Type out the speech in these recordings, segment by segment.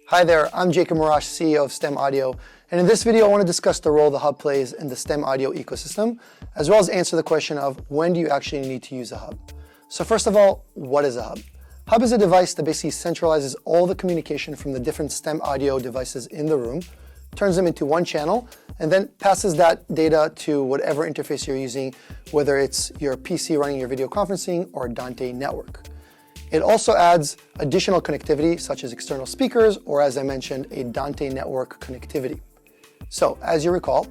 Hi there, I'm Jacob Marash, CEO of STEM Audio, and in this video I want to discuss the role the hub plays in the STEM audio ecosystem, as well as answer the question of when do you actually need to use a hub. So first of all, what is a hub? Hub is a device that basically centralizes all the communication from the different STEM audio devices in the room, turns them into one channel, and then passes that data to whatever interface you're using, whether it's your PC running your video conferencing or Dante network. It also adds additional connectivity, such as external speakers, or as I mentioned, a Dante network connectivity. So, as you recall,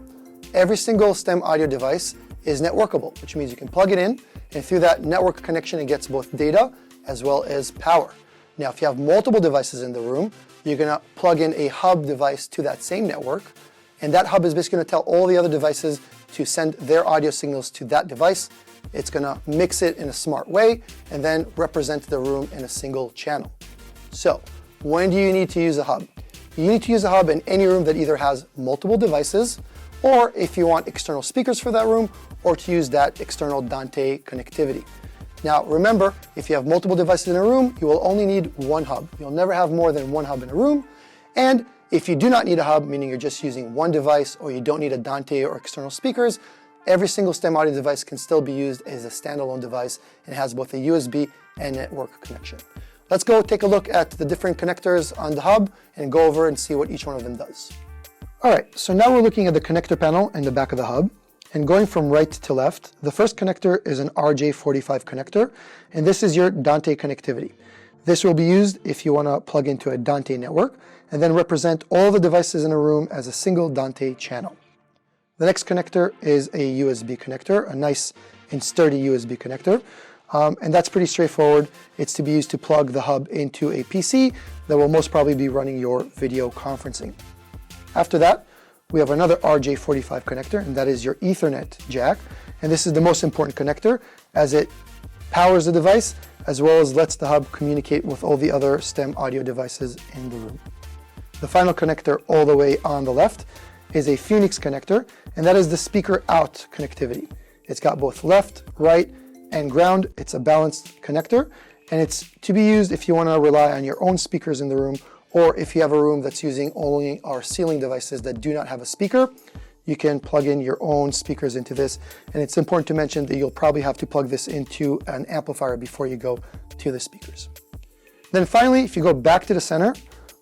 every single STEM audio device is networkable, which means you can plug it in, and through that network connection, it gets both data as well as power. Now, if you have multiple devices in the room, you're going to plug in a hub device to that same network, and that hub is basically going to tell all the other devices to send their audio signals to that device. It's going to mix it in a smart way and then represent the room in a single channel. So, when do you need to use a hub? You need to use a hub in any room that either has multiple devices, or if you want external speakers for that room, or to use that external Dante connectivity. Now, remember, if you have multiple devices in a room, you will only need one hub. You'll never have more than one hub in a room. And if you do not need a hub, meaning you're just using one device or you don't need a Dante or external speakers, every single STEM audio device can still be used as a standalone device and has both a USB and network connection. Let's go take a look at the different connectors on the hub and go over and see what each one of them does. All right, so now we're looking at the connector panel in the back of the hub. And going from right to left, the first connector is an RJ45 connector, and this is your Dante connectivity. This will be used if you want to plug into a Dante network and then represent all the devices in a room as a single Dante channel. The next connector is a USB connector, a nice and sturdy USB connector, and that's pretty straightforward. It's to be used to plug the hub into a PC that will most probably be running your video conferencing. After that, we have another RJ45 connector, and that is your Ethernet jack, and this is the most important connector as it powers the device as well as lets the hub communicate with all the other STEM audio devices in the room. The final connector all the way on the left is a Phoenix connector, and that is the speaker out connectivity. It's got both left, right, and ground. It's a balanced connector, and it's to be used if you want to rely on your own speakers in the room, or if you have a room that's using only our ceiling devices that do not have a speaker, you can plug in your own speakers into this. And it's important to mention that you'll probably have to plug this into an amplifier before you go to the speakers. Then finally, if you go back to the center,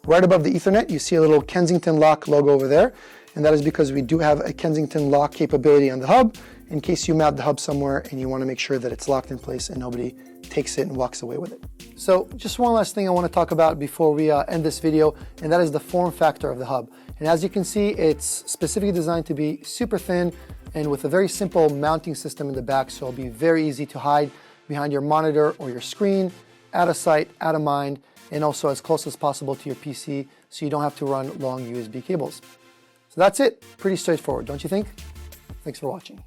right above the Ethernet, you see a little Kensington Lock logo over there. And that is because we do have a Kensington Lock capability on the hub in case you mount the hub somewhere and you want to make sure that it's locked in place and nobody takes it and walks away with it. So just one last thing I want to talk about before we end this video, and that is the form factor of the hub. And as you can see, it's specifically designed to be super thin and with a very simple mounting system in the back, so it'll be very easy to hide behind your monitor or your screen, out of sight, out of mind, and also as close as possible to your PC so you don't have to run long USB cables. So that's it. Pretty straightforward, don't you think? Thanks for watching.